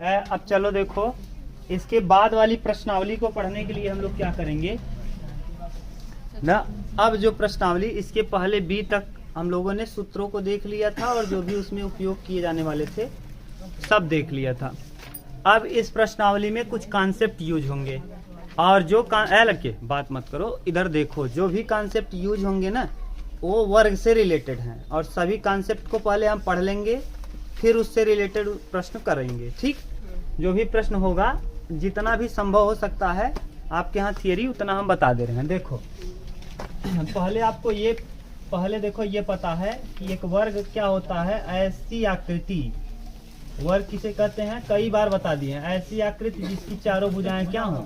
अब चलो देखो, इसके बाद वाली प्रश्नावली को पढ़ने के लिए हम लोग क्या करेंगे ना। अब जो प्रश्नावली, इसके पहले बी तक हम लोगों ने सूत्रों को देख लिया था और जो भी उसमें उपयोग किए जाने वाले थे सब देख लिया था। अब इस प्रश्नावली में कुछ कॉन्सेप्ट यूज होंगे और जो लड़के बात मत करो, इधर देखो, जो भी कॉन्सेप्ट यूज होंगे ना वो वर्ग से रिलेटेड हैं और सभी कॉन्सेप्ट को पहले हम पढ़ लेंगे, फिर उससे रिलेटेड प्रश्न करेंगे। ठीक, जो भी प्रश्न होगा जितना भी संभव हो सकता है आपके यहाँ थियरी उतना हम बता दे रहे हैं। देखो पहले आपको ये पता है कि एक वर्ग क्या होता है। ऐसी आकृति, वर्ग किसे कहते हैं कई बार बता दिए हैं। ऐसी आकृति जिसकी चारों भुजाएं क्या हो,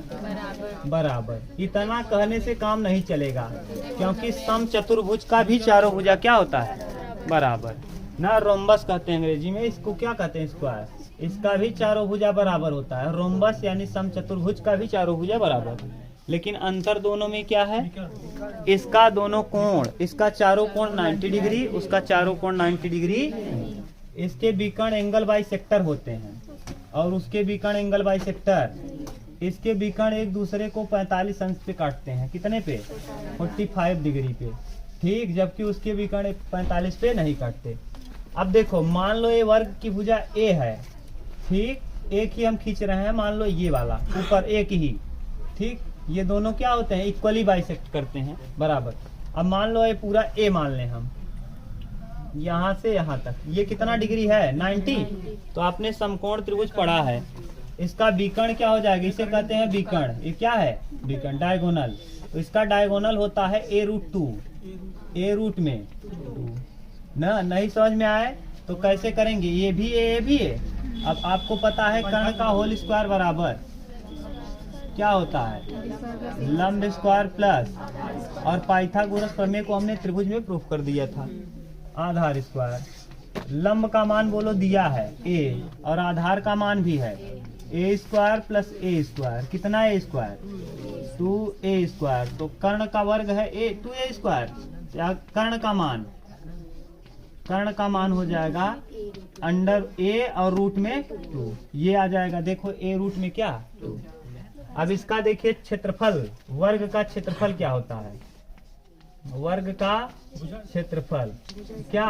बराबर। इतना कहने से काम नहीं चलेगा क्योंकि सम चतुर्भुज का भी चारों भुजा क्या होता है, बराबर ना। रोम्बस कहते हैं अंग्रेजी में, इसको क्या कहते हैं, स्क्वायर। इसका भी चारों भुजा बराबर होता है। रोम्बस यानी सम चतुर्भुज का भी चारों भुजा बराबर। लेकिन अंतर दोनों में क्या है, इसका दोनों कोण, इसका चारों कोण 90 डिग्री, उसका चारों कोण 90 डिग्री। इसके विकर्ण एंगल बाई सेक्टर होते हैं और उसके विकर्ण एंगल बाई सेक्टर, इसके विकर्ण एक दूसरे को 45 अंश पे काटते हैं। कितने पे, 45 डिग्री पे। ठीक, जबकि उसके विकर्ण 45 पे नहीं काटते। अब देखो, मान लो ये वर्ग की भुजा ए है, ठीक, एक ही हम खींच रहे हैं, मान लो ये वाला ऊपर एक ही, ठीक, ये दोनों क्या होते हैं, इक्वली बाइसेक्ट करते हैं, बराबर। अब मान लो ये पूरा ए मान लें हम, यहाँ से यहाँ तक ये कितना डिग्री है, 90। तो आपने समकोण त्रिभुज पढ़ा है, इसका विकर्ण क्या हो जाएगा, इसे कहते हैं विकर्ण। ये क्या है, विकर्ण, डायगोनल। तो इसका डायगोनल होता है a√2, a रूट में 2 ना। नहीं समझ में आए तो कैसे करेंगे, ये भी है। अब आपको पता है कर्ण का होल स्क्वायर बराबर क्या होता है, लंब स्क्वायर प्लस, और पाइथागोरस प्रमेय को हमने त्रिभुज में प्रूफ कर दिया था, आधार स्क्वायर। लंब का मान बोलो दिया है a और आधार का मान भी है a square plus a square. कितना है a स्क्वायर, 2a स्क्वायर। तो कर्ण का वर्ग है 2a स्क्वायर। कर्ण का मान हो जाएगा अंडर a और रूट में 2, ये आ जाएगा। देखो a रूट में क्या 2। अब इसका देखिए क्षेत्रफल, वर्ग का क्षेत्रफल क्या होता है, वर्ग का क्षेत्रफल क्या,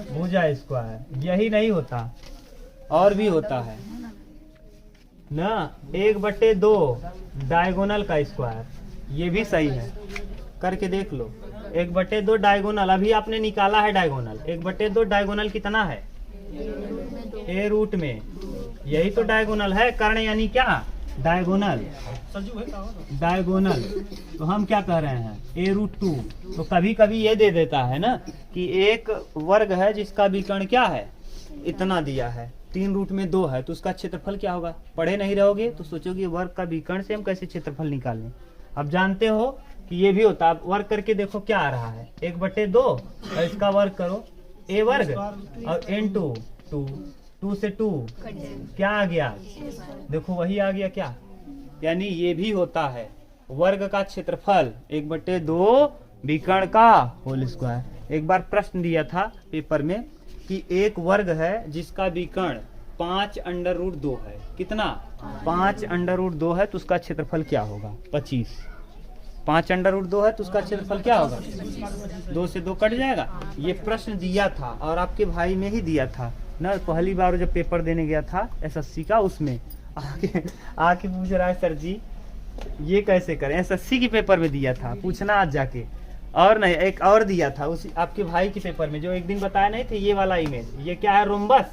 भुजा स्क्वायर। यही नहीं होता, और भी होता है ना, 1/2 डायगोनल का स्क्वायर। ये भी सही है, करके देख लो। 1/2 डायगोनल, अभी आपने निकाला है डायगोनल। 1/2 डायगोनल कितना है, a रूट में, यही तो डायगोनल है। कर्ण यानी क्या, डायगोनल। तो हम क्या कह रहे हैं, a√2। तो कभी कभी ये दे देता है ना कि एक वर्ग है जिसका विकर्ण क्या है, इतना दिया है, 3 रूट में 2 है, तो उसका क्षेत्रफल क्या होगा। पढ़े नहीं रहोगे तो सोचोगे वर्ग का विकर्ण से हम कैसे क्षेत्रफल निकालें। अब जानते हो कि ये भी होता है। अब वर्ग करके देखो क्या आ रहा है, 1/2 और इसका वर्ग करो, a वर्ग और n2, 2 से 2 क्या आ गया, देखो वही आ गया क्या। यानी ये भी होता है, वर्ग का क्षेत्रफल 1/2 विकर्ण का होल स्क्वायर। एक बार प्रश्न दिया था पेपर में कि एक वर्ग है जिसका विकर्ण 5√2 है। कितना, 5√2 है, तो उसका क्षेत्रफल क्या होगा, 25। 5√2 है तो उसका क्षेत्रफल क्या होगा, 2 से 2 कट जाएगा। ये प्रश्न दिया था और आपके भाई में ही दिया था ना, पहली बार जब पेपर देने गया था SSC का, उसमें आके पूछ रहा है सर जी ये कैसे करें। SSC के पेपर में दिया था, पूछना आज जाके। और नहीं, एक और दिया था उसी आपके भाई के पेपर में, जो एक दिन बताया नहीं थे, ये वाला इमेज। ये क्या है, रोम्बस।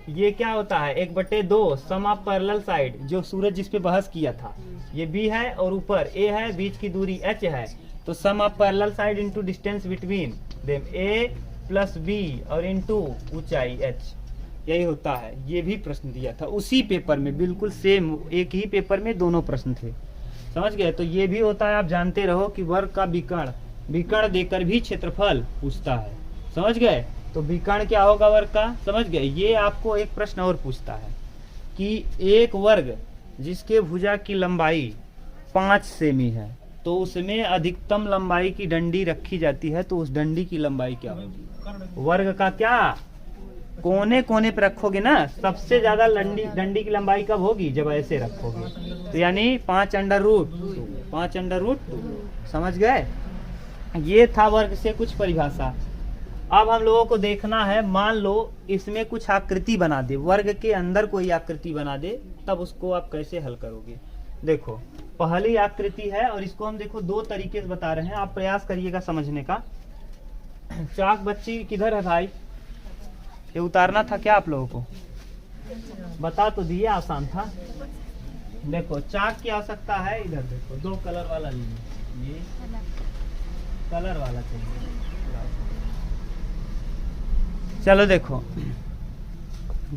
ये क्या होता है, 1/2 सम ऑफ पैरेलल साइड, जो सूरज जिस पे बहस किया था। ये b है और ऊपर a है, बीच की दूरी h है, तो sum of parallel side into distance between them a plus b और इनटू ऊंचाई h, यही होता है। ये भी प्रश्न दिया था उसी पेपर में, बिल्कुल सेम, एक ही पेपर में दोनों प्रश्न थे, समझ गए। तो ये भी होता है, आप जानते रहो कि वर्ग का विकर्ण देकर भी क्षेत्रफल पूछता है, समझ गए। तो विकर्ण क्या होगा वर्ग का, समझ गए। ये आपको एक प्रश्न और पूछता है कि एक वर्ग जिसके भुजा की लंबाई 5 सेमी है, तो उसमें अधिकतम लंबाई की डंडी रखी जाती है, तो उस डंडी की लंबाई क्या होगी, वर्ग का क्या कोने कोने पे रखोगे ना, सबसे ज्यादा डंडी की लंबाई कब होगी, जब ऐसे रखोगे। तो यानी 5 अंडर रूट 2। समझ गए। ये था वर्ग से कुछ परिभाषा। अब हम लोगों को देखना है, मान लो इसमें कुछ आकृति बना दे, वर्ग के अंदर कोई आकृति बना दे, तब उसको आप कैसे हल करोगे। देखो पहली आकृति है और इसको हम देखो 2 तरीके से बता रहे हैं, आप प्रयास करिएगा समझने का। चाक बच्ची किधर है भाई, ये उतारना था क्या आप लोगों को, बता तो दिए, आसान था। देखो चाक की आवश्यकता है, इधर देखो 2 कलर वाला लीजिए, ये कलर वाला चाहिए। चलो देखो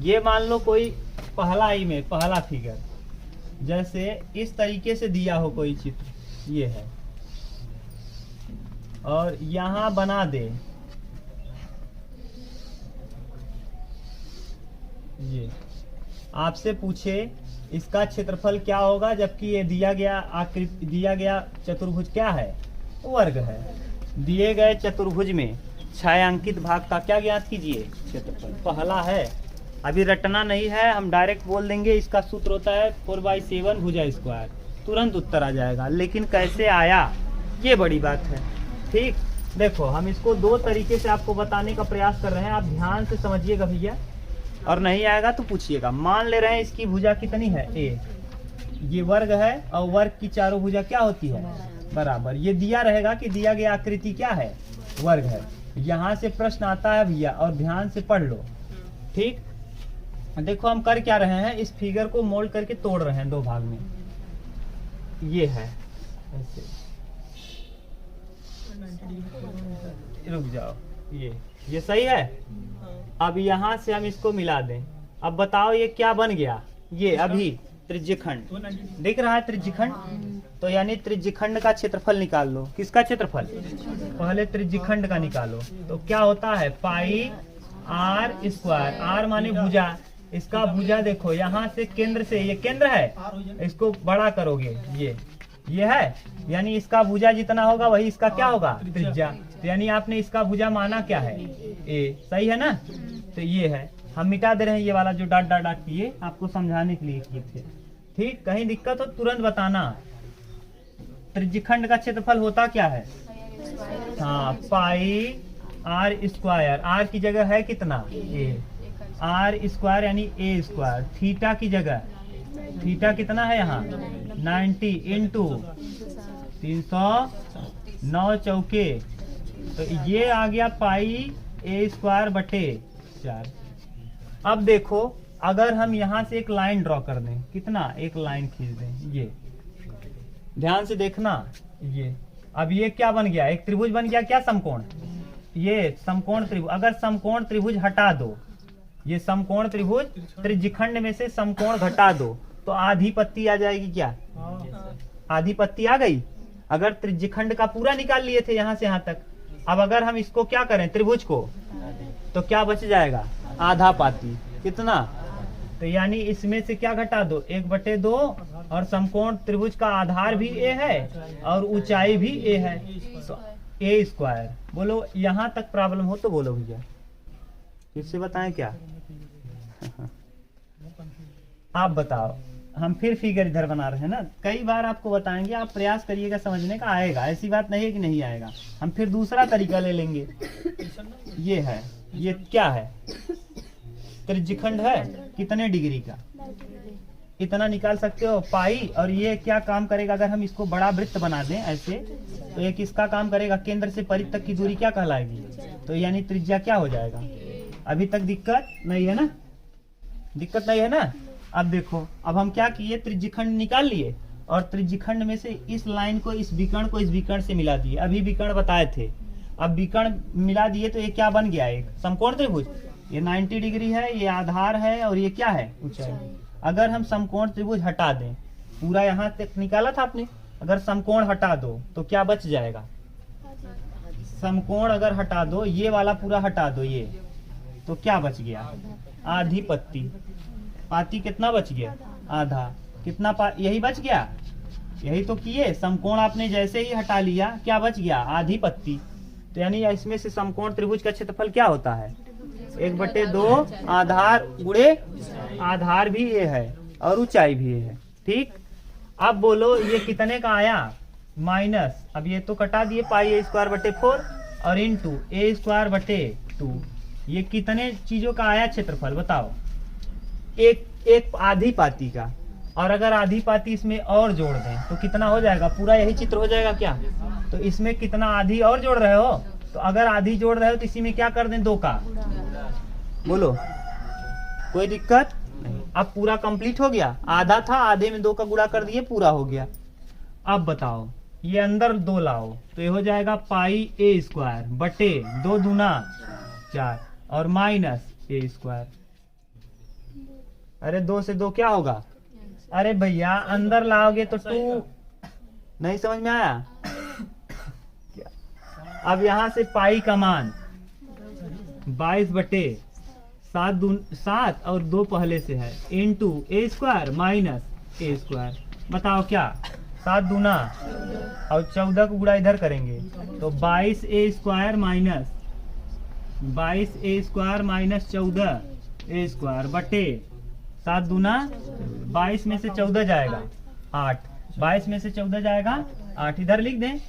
ये मान लो कोई पहला फिगर, जैसे इस तरीके से दिया हो कोई चित्र, ये है, और यहां बना दे ये, आपसे पूछे इसका क्षेत्रफल क्या होगा, जबकि ये दिया गया चतुर्भुज क्या है, वर्ग है। दिए गए चतुर्भुज में छायांकित भाग का क्या ज्ञात कीजिए, क्षेत्रफल। पहला है, अभी रटना नहीं है, हम डायरेक्ट बोल देंगे, इसका सूत्र होता है 4/7 भुजा स्क्वायर, तुरंत उत्तर आ जाएगा। लेकिन कैसे आया, ये बड़ी बात है। ठीक, देखो हम इसको 2 तरीके से आपको बताने का प्रयास कर रहे हैं, आप ध्यान से समझिएगा भैया, और नहीं आएगा तो पूछिएगा। मान ले रहे हैं इसकी भुजा कितनी है, ए, ये वर्ग है, और वर्ग की चारों भुजा क्या होती है, बराबर। ये दिया रहेगा कि दिया गया आकृति क्या है, वर्ग है। यहाँ से प्रश्न आता है भैया, और ध्यान से पढ़ लो। ठीक, देखो हम कर क्या रहे हैं, इस फिगर को मोल्ड करके तोड़ रहे हैं 2 भाग में। ये है ऐसे, रुक जाओ, ये सही है। अब यहाँ से हम इसको मिला दें, अब बताओ ये क्या बन गया, ये अभी त्रिज्यखंड दिख रहा है, त्रिज्यखंड। तो यानी त्रिज्यखंड का क्षेत्रफल निकाल लो। किसका क्षेत्रफल, पहले त्रिज्यखंड का निकालो। तो क्या होता है, पाई आर स्क्वायर, आर माने भुजा, इसका भुजा देखो यहाँ से केंद्र से, ये केंद्र है, इसको बड़ा करोगे, ये है, यानी इसका भुजा जितना होगा वही इसका क्या होगा, त्रिज्या। तो यानी आपने इसका भुजा माना क्या है, ए, सही है ना। तो ये है, हम मिटा दे रहे हैं ये वाला जो डॉट डॉट डॉट किए, आपको समझाने के लिए किए थे। ठीक, कहीं दिक्कत हो तुरंत बताना। त्रिज्यखंड का क्षेत्रफल होता क्या है, हाँ, पाई आर स्क्वायर, आर की जगह है कितना, ए, आर स्क्वायर यानी ए स्क्वायर, थीटा की जगह, थीटा कितना है यहाँ 90 इंटू 309 चौके, तो ये आ गया पाई ए स्क्वायर बटे 4। अब देखो अगर हम यहाँ से एक लाइन ड्रॉ कर दें, कितना, एक लाइन खींच दें, ये ध्यान से देखना, ये अब ये क्या बन गया, एक त्रिभुज बन गया, क्या, समकोण। ये समकोण त्रिभुज, अगर समकोण त्रिभुज हटा दो, ये समकोण त्रिभुज त्रिज्यखंड में से समकोण घटा दो, तो आधी पत्ती आ जाएगी, क्या, आधी पत्ती आ गई। अगर त्रिज्यखंड का पूरा निकाल लिए थे यहाँ से यहाँ तक, अब अगर हम इसको क्या करें, त्रिभुज को, तो क्या बच जाएगा, आधा पाती, कितना। तो यानी इसमें से क्या घटा दो, 1/2, और समकोण त्रिभुज का आधार भी ए है और ऊंचाई भी ए है, तो ए स्क्वायर। बोलो यहाँ तक प्रॉब्लम हो तो बोलो भैया, किससे बताएं क्या आप बताओ। हम फिर फिगर इधर बना रहे हैं ना, कई बार आपको बताएंगे, आप प्रयास करिएगा समझने का, आएगा, ऐसी बात नहीं है कि नहीं आएगा। हम फिर दूसरा तरीका ले लेंगे। ये है, ये क्या है, त्रिज्यखंड है, कितने डिग्री का, इतना निकाल सकते हो, पाई। और ये क्या काम करेगा, अगर हम इसको बड़ा वृत्त बना दें ऐसे, तो एक इसका काम करेगा, केंद्र से परिध तक की दूरी क्या कहलाएगी, तो यानी त्रिज्या क्या हो जाएगा। अभी तक दिक्कत नहीं है ना, दिक्कत नहीं है ना। अब देखो, अब हम क्या किए, त्रिज्यखंड निकाल लिए, और त्रिज्यखंड में से इस लाइन को, इस विकर्ण को इस विकर्ण से मिला दिए। अभी विकर्ण बताए थे, अब विकर्ण मिला दिए, तो ये क्या बन गया, एक समकोण त्रिभुज। ये 90 डिग्री है, ये आधार है, और ये क्या है, ऊंचाई। अगर हम समकोण त्रिभुज हटा दें, पूरा यहाँ तक निकाला था आपने, अगर समकोण हटा दो तो क्या बच जाएगा, समकोण अगर हटा दो, ये वाला पूरा हटा दो, ये तो क्या बच गया, आधी पत्ती। पाती कितना बच गया, आधा, कितना यही बच गया, यही तो किए। समकोण आपने जैसे ही हटा लिया, क्या बच गया, आधी पत्ती। तो यानी इसमें से समकोण त्रिभुज का क्षेत्रफल क्या होता है, 1/2 आधार गुणे आधार भी ये है और ऊंचाई भी ये है। ठीक, अब बोलो ये कितने का आया माइनस, अब ये तो कटा दिए πa²/4 और इंटू a²/2। ये कितने चीजों का आया क्षेत्रफल बताओ? एक आधी पाती का, और अगर आधी पाती इसमें और जोड़ दें तो कितना हो जाएगा? पूरा यही चित्र हो जाएगा क्या? तो इसमें कितना आधी और जोड़ रहे हो? तो अगर आधी जोड़ रहे हो तो इसी में क्या कर दें? 2 का। बोलो कोई दिक्कत नहीं। अब पूरा कंप्लीट हो गया, आधा था आधे में 2 का गुणा कर दिए, पूरा हो गया। अब बताओ ये अंदर 2 लाओ तो ये हो जाएगा πa² 2 दूना 4 और माइनस a²। अरे 2 से 2 क्या होगा? अरे भैया अंदर लाओगे तो 2, नहीं समझ में आया? अब यहां से पाई का मान 22/7 और 2 पहले से है इंटू a² माइनस a²। बताओ क्या? 7 दूना और 14 को गुणा इधर करेंगे तो 22a² माइनस 14a² बटे 7 दूना 22 में से 14 जाएगा 8, 22 में से 14 जाएगा 8, इधर लिख दें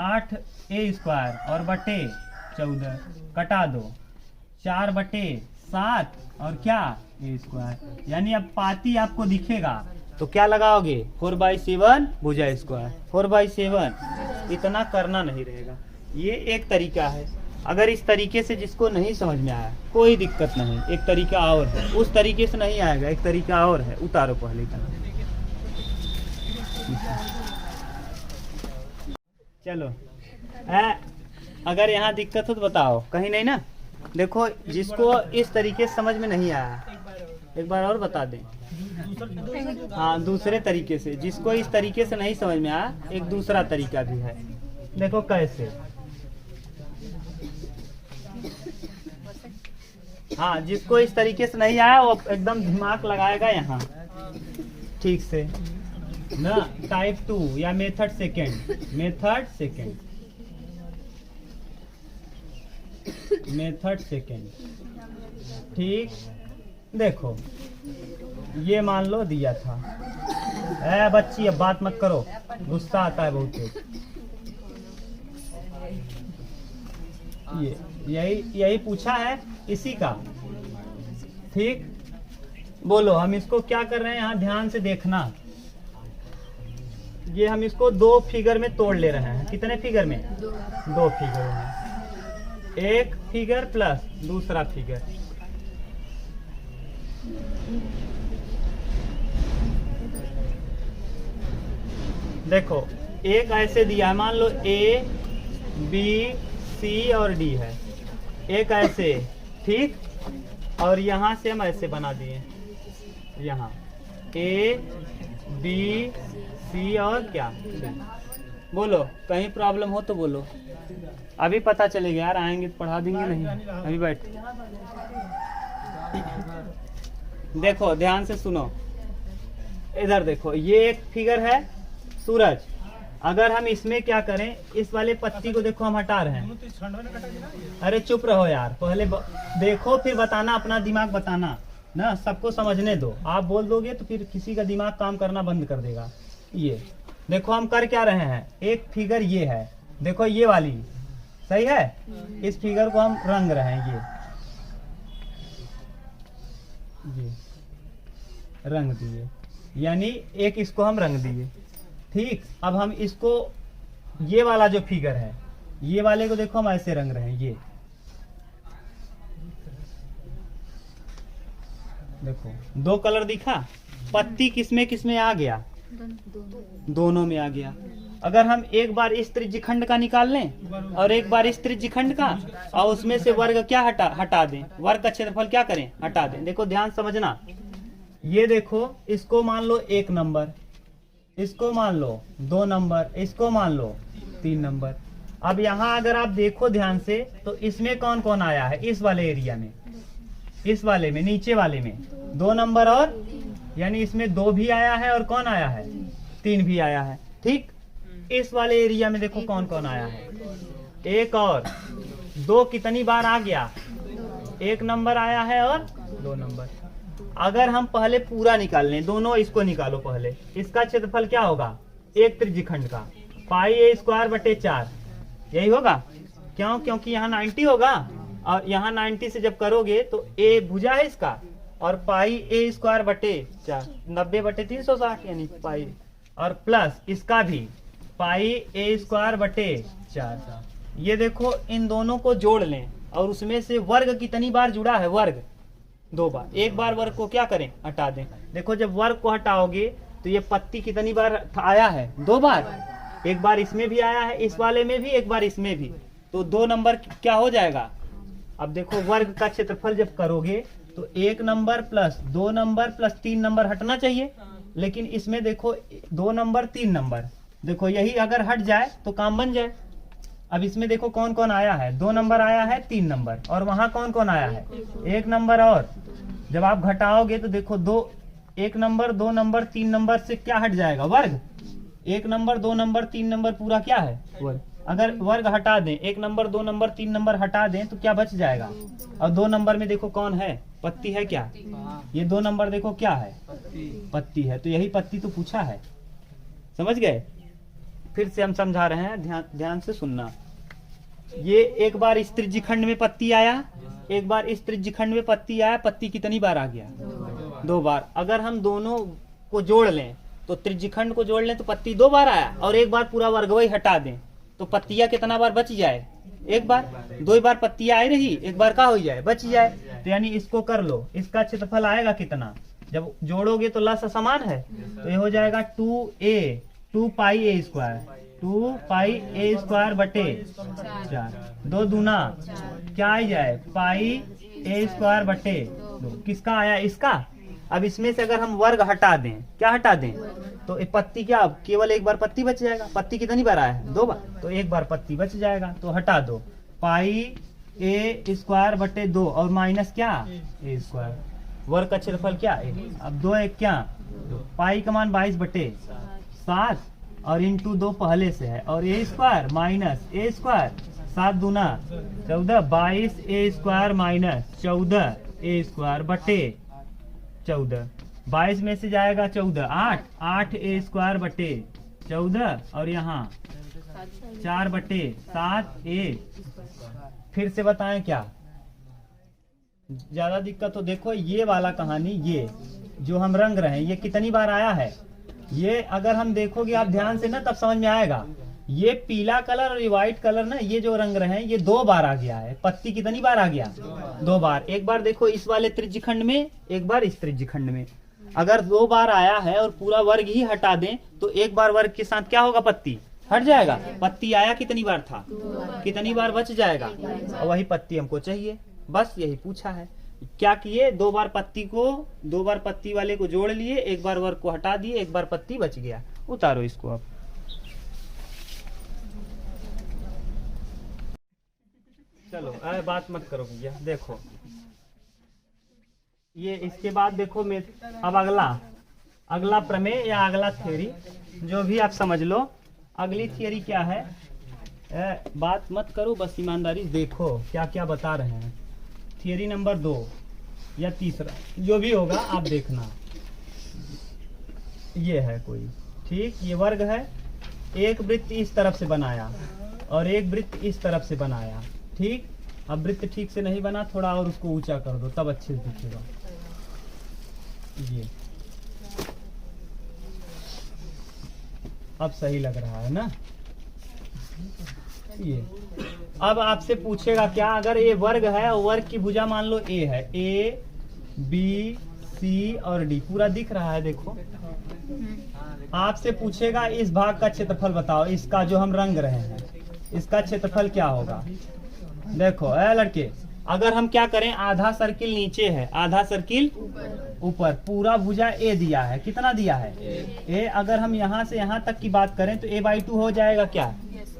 8a² और बटे 14 कटा दो 4/7 और क्या a²। यानी अब पाती आपको दिखेगा तो क्या लगाओगे? 4/7 भुजा²। 4/7 इतना करना नहीं रहेगा। ये एक तरीका है। अगर इस तरीके से जिसको नहीं समझ में आया कोई दिक्कत नहीं, एक तरीका और है, उस तरीके से नहीं आएगा, एक तरीका और है। उतारो पहले का। चलो अगर यहाँ दिक्कत हो तो बताओ, कहीं नहीं ना? देखो जिसको इस तरीके से समझ में नहीं आया एक बार और बता दें। हाँ दूसरे तरीके से, जिसको इस तरीके से नहीं समझ में आया एक दूसरा तरीका भी है। देखो कैसे। हाँ जिसको इस तरीके से नहीं आया वो एकदम दिमाग लगाएगा यहाँ ठीक से ना। टाइप 2 या मेथड सेकेंड। ठीक, देखो ये मान लो दिया था। बच्ची अब बात मत करो, गुस्सा आता है बहुत तेज। यही पूछा है इसी का। ठीक, बोलो हम इसको क्या कर रहे हैं? यहाँ ध्यान से देखना। ये हम इसको 2 फिगर में तोड़ ले रहे हैं। कितने फिगर में? 2 फिगर में। एक फिगर प्लस दूसरा फिगर। देखो एक ऐसे दिया है, मान लो A, B, C और D है, एक ऐसे। ठीक, और यहाँ से हम ऐसे बना दिए, यहाँ A, B, C और क्या D। बोलो कहीं प्रॉब्लम हो तो बोलो, अभी पता चलेगा यार, आएंगे तो पढ़ा देंगे। नहीं अभी बैठ। देखो ध्यान से सुनो, इधर देखो ये एक फिगर है सूरज। अगर हम इसमें क्या करें, इस वाले पत्ती को देखो हम हटा रहे हैं। अरे चुप रहो यार, पहले देखो फिर बताना, अपना दिमाग बताना ना, सबको समझने दो। आप बोल दोगे तो फिर किसी का दिमाग काम करना बंद कर देगा। ये देखो हम कर क्या रहे हैं, एक फिगर ये है, देखो ये वाली सही है, इस फिगर को हम रंग रहे हैं। ये रंग दिए, यानी एक इसको हम रंग दिए। ठीक, अब हम इसको, ये वाला जो फिगर है, ये वाले को देखो हम ऐसे रंग रहे हैं। ये देखो 2 कलर दिखा, पत्ती किसमें किसमें आ गया? दोनों में आ गया। अगर हम एक बार इस त्रिज्यखंड का निकाल लें और एक बार इस त्रिज्यखंड का, और उसमें से वर्ग क्या हटा दें, वर्ग का क्षेत्रफल क्या करें? हटा दें। देखो ध्यान समझना, ये देखो इसको मान लो 1 नंबर, इसको मान लो 2 नंबर, इसको मान लो 3 नंबर। अब यहाँ अगर आप देखो ध्यान से तो इसमें कौन कौन आया है? इस वाले एरिया में, इस वाले में, नीचे वाले में 2 नंबर, और यानी इसमें 2 भी आया है और कौन आया है? 3 भी आया है। ठीक, इस वाले एरिया में देखो कौन कौन आया है? 1 और 2 कितनी बार आ गया? 1 नंबर आया है और 2 नंबर। अगर हम पहले पूरा निकाल लें, दोनों इसको निकालो पहले, इसका क्षेत्रफल क्या होगा एक त्रिज्यखंड का, पाई ए स्क्वायर बटे 4, यही होगा। क्यों? क्योंकि यहाँ 90 होगा और यहाँ 90 से जब करोगे तो ए भुजा है इसका, और पाई ए स्क्वायर बटे 4, 90 बटे 360 यानी पाई, और प्लस इसका भी पाई ए स्क्वायर बटे 4। ये देखो इन दोनों को जोड़ लें और उसमें से वर्ग कितनी बार जुड़ा है, वर्ग 2 बार। एक बार वर्ग को क्या करें, हटा दें। देखो जब वर्ग को हटाओगे तो ये पत्ती कितनी बार आया है, 2 बार। एक बार इसमें भी आया है, इस वाले में भी, एक बार इसमें भी, तो 2 नंबर क्या हो जाएगा। अब देखो वर्ग का क्षेत्रफल जब करोगे तो 1 number plus 2 number plus 3 number हटना चाहिए, लेकिन इसमें देखो 2 नंबर 3 नंबर, देखो यही अगर हट जाए तो काम बन जाए। अब इसमें देखो कौन कौन आया है, 2 नंबर आया है, 3 नंबर, और वहां कौन कौन आया है 1 नंबर। और जब आप घटाओगे तो देखो 1 नंबर 2 नंबर 3 नंबर से क्या हट जाएगा, वर्ग। 1 नंबर 2 नंबर 3 नंबर पूरा क्या है, वर्ग। अगर वर्ग हटा दें, 1 नंबर 2 नंबर 3 नंबर हटा दें तो क्या बच जाएगा। और 2 नंबर में देखो कौन है, पत्ती है क्या, ये 2 नंबर देखो क्या है, पत्ती है। तो यही पत्ती तो पूछा है, समझ गए। फिर से हम समझा रहे हैं, ध्यान से सुनना। ये एक बार इस त्रिज्यखंड में पत्ती आया, एक बार इस त्रिज्यखंड में पत्ती आया, पत्ती कितनी बार आ गया, 2 बार। अगर हम दोनों को जोड़ लें तो त्रिज्यखंड को जोड़ लें तो पत्ती 2 बार आया, और एक बार पूरा वर्ग वही हटा दें तो पत्तियां कितना बार बच जाए, 1 बार। 2 बार पत्तियां आई रही, एक बार का हो जाए, बच जाए। तो यानी इसको कर लो, इसका क्षेत्रफल आएगा कितना, जब जोड़ोगे तो लस समान है, तो ये हो जाएगा 2 पाई ए स्क्वायर, 2 पाई ए स्क्वायर बटे 4, 2 दूना क्या आ जाए, पाई ए स्क्वायर बटे 2। किसका आया, इसका। अब इसमें से अगर हम वर्ग हटा दें, क्या हटा दें, तो एक पत्ती क्या, केवल एक बार पत्ती बच जाएगा। पत्ती कितनी बार आया है, 2 बार, तो एक बार पत्ती बच जाएगा, तो हटा दो। पाई ए स्क्वायर बटे 2 और माइनस क्या, ए स्क्वायर, वर्ग का क्षेत्रफल क्या ए। अब 2 1 क्या, 2, पाई का मान 22 बटे 7 और इंटू 2 पहले से है, और ए स्क्वायर माइनस ए स्क्वायर, 7 दूना 14, 22 ए स्क्वायर माइनस 14 ए स्क्वायर बटे 14। 22 में से जाएगा 14, 8 ए स्क्वायर बटे 14, और यहाँ 4 बटे 7 ए। फिर से बताएं क्या, ज्यादा दिक्कत तो देखो ये वाला कहानी, ये जो हम रंग रहे हैं ये कितनी बार आया है, ये अगर हम देखोगे आप ध्यान से ना तब समझ में आएगा। ये पीला कलर और ये व्हाइट कलर ना, ये जो रंग रहे हैं ये 2 बार आ गया है। पत्ती कितनी बार आ गया, 2 बार। एक बार देखो इस वाले त्रिज्यखंड में, एक बार इस त्रिज्यखंड में। अगर 2 बार आया है और पूरा वर्ग ही हटा दें तो एक बार वर्ग के साथ क्या होगा, पत्ती हट जाएगा। पत्ती आया कितनी बार था, कितनी बार बच जाएगा, और वही पत्ती हमको चाहिए, बस यही पूछा है। क्या किए, 2 बार पत्ती वाले को जोड़ लिए, एक बार वर्ग को हटा दिए, एक बार पत्ती बच गया। उतारो इसको अब। चलो बात मत करो भैया, देखो ये इसके बाद देखो मैं अब अगला प्रमेय या अगला थ्योरी, जो भी आप समझ लो। अगली थ्योरी क्या है, बात मत करो, बस ईमानदारी देखो क्या क्या बता रहे हैं। थ्योरी नंबर 2 या तीसरा जो भी होगा आप देखना। ये है कोई, ठीक, ये वर्ग है, एक वृत्त इस तरफ से बनाया और एक वृत्त इस तरफ से बनाया, ठीक। अब वृत्त ठीक से नहीं बना, थोड़ा और उसको ऊंचा कर दो तब अच्छे से दिखेगा। ये अब सही लग रहा है ना। ये अब आपसे पूछेगा क्या, अगर ये वर्ग है और वर्ग की भुजा मान लो ए है, ए बी सी और डी पूरा दिख रहा है, देखो। आपसे पूछेगा इस भाग का क्षेत्रफल बताओ, इसका जो हम रंग रहे हैं इसका क्षेत्रफल क्या होगा। देखो लड़के, अगर हम क्या करें, आधा सर्किल नीचे है, आधा सर्किल ऊपर, पूरा भुजा ए दिया है, कितना दिया है ए। अगर हम यहाँ से यहाँ तक की बात करें तो a/2 हो जाएगा क्या,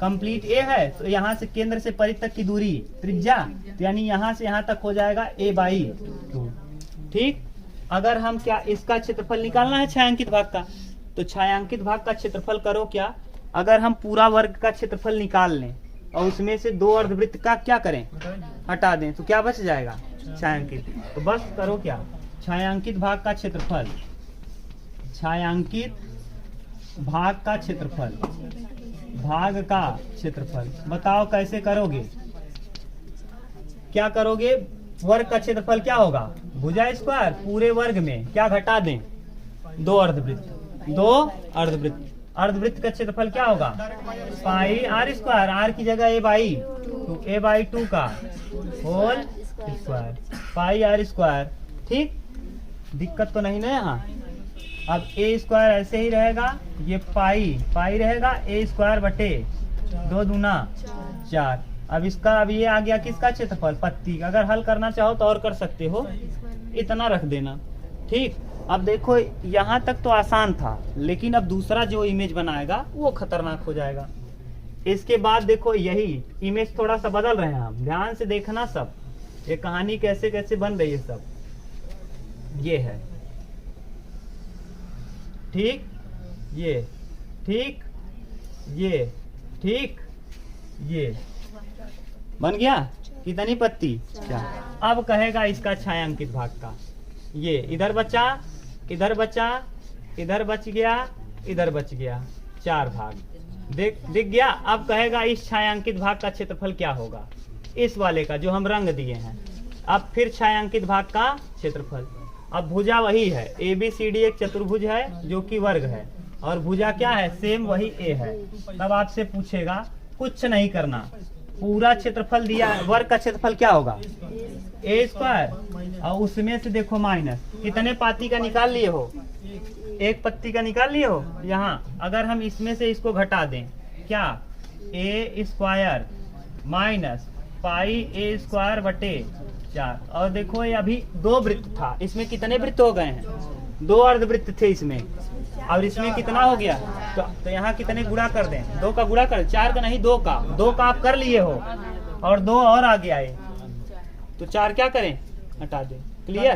कंप्लीट ए है तो यहाँ से केंद्र से परिध तक की दूरी त्रिज्या, तो यानी यहाँ से यहाँ तक हो जाएगा a/2, ठीक। अगर हम क्या इसका क्षेत्रफल निकालना है छायांकित भाग का, तो छायांकित भाग का क्षेत्रफल करो क्या, अगर हम पूरा वर्ग का क्षेत्रफल निकाल लें और उसमें से 2 अर्धवृत्त का क्या करें, हटा दें, तो क्या बच जाएगा, छायांकित। तो बस करो क्या, छायांकित भाग का क्षेत्रफल, छायांकित भाग का क्षेत्रफल, भाग का क्षेत्रफल। बताओ कैसे करोगे, क्या करोगे? वर्ग का क्षेत्रफल क्या होगा? भुजा स्क्वायर पूरे वर्ग में क्या घटा दें? 2 अर्धवृत्त, 2 अर्धवृत्त। अर्धवृत्त का क्षेत्रफल क्या होगा? पाई आर स्क्वायर, आर की जगह a/2 का whole square, pi r square. ठीक, दिक्कत तो नहीं ना यहाँ। अब a स्क्वायर ऐसे ही रहेगा, ये पाई रहेगा, a स्क्वायर बटे 2 दूना 4। अब इसका, अब ये आ गया किसका क्षेत्रफल? पत्ती का। अगर हल करना चाहो तो और कर सकते हो, इतना रख देना। ठीक, अब देखो यहाँ तक तो आसान था, लेकिन अब दूसरा जो इमेज बनाएगा वो खतरनाक हो जाएगा। इसके बाद देखो यही इमेज थोड़ा सा बदल रहे हैं हम, ध्यान से देखना सब, ये कहानी कैसे कैसे बन रही है सब। ये है ठीक, ये ठीक, ये ठीक, ये बन गया। कितनी पत्ती? 4। अब कहेगा इसका छायांकित भाग का, ये इधर बचा, इधर बचा, इधर बच गया, इधर बच गया, 4 भाग दिख गया। अब कहेगा इस छायांकित भाग का क्षेत्रफल क्या होगा? इस वाले का जो हम रंग दिए हैं। अब फिर छायांकित भाग का क्षेत्रफल। अब भुजा वही है, ABCD एक चतुर्भुज है जो कि वर्ग है, और भुजा क्या है? सेम वही A है। तब आपसे पूछेगा, कुछ नहीं करना, पूरा क्षेत्रफल दिया है, वर्ग का क्षेत्रफल क्या होगा? A स्क्वायर, और उसमें से देखो माइनस, कितने पाती का निकाल लिए हो? 1 पत्ती का निकाल लिए हो। यहाँ अगर हम इसमें से इसको घटा दें, क्या? A square minus pi A square बटे 4। और देखो ये अभी 2 वृत्त था, इसमें कितने वृत्त हो गए हैं? 2 अर्धवृत्त थे इसमें, और इसमें कितना हो गया? तो यहाँ कितने गुणा कर दें? 2 का गुणा कर, 4 का नहीं 2 का, 2 का आप कर लिए हो, और 2 और आ गया है, तो 4 क्या करें? हटा दें। क्लियर?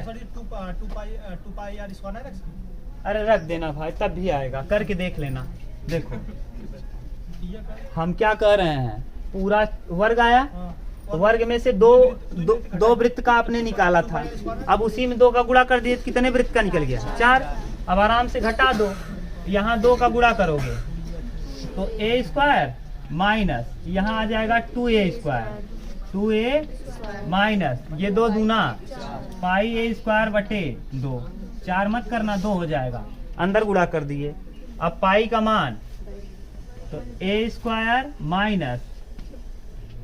अरे रख देना भाई, तब भी आएगा, करके देख लेना। देखो हम क्या कर रहे हैं, पूरा वर्ग आया, वर्ग में से दो वृत्त का आपने निकाला था, अब उसी में 2 का गुणा कर दिए, कितने वृत्त का निकल गया? 4। अब आराम से घटा दो, यहाँ 2 का गुणा करोगे तो A स्क्वायर माइनस, यहाँ आ जाएगा 2A स्क्वायर, 2A माइनस ये 2 दूना पाई A स्क्वायर बटे 2, 4 मत करना, 2 हो जाएगा, अंदर गुणा कर दिए। अब पाई का मान तो A square minus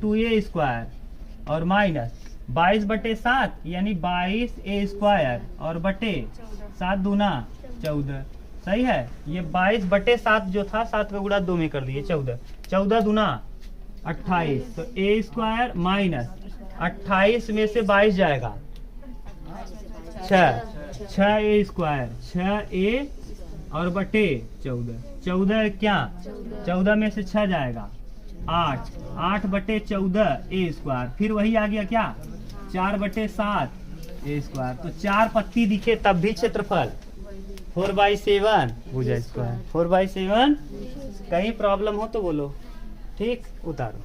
2A square और माइनस 22 बटे 7 यानी 22A स्क्वायर और बटे 7 दूना 14। सही है, ये 22 बटे 7 जो था, 7 का गुणा 2 में कर दिए, 14, 14 दूना 28। तो A स्क्वायर माइनस 28 में से 22 जाएगा 6A स्क्वायर, 6A और बटे 14, 14 क्या? 14 में से 6 जाएगा 8, 8 बटे 14 A स्क्वायर, फिर वही आ गया क्या? 4 बटे 7 A स्क्वायर। तो 4 पत्ती दिखे तब भी क्षेत्रफल 4/7 भुजा स्क्वायर, 4/7। कहीं प्रॉब्लम हो तो बोलो। ठीक, उतारो।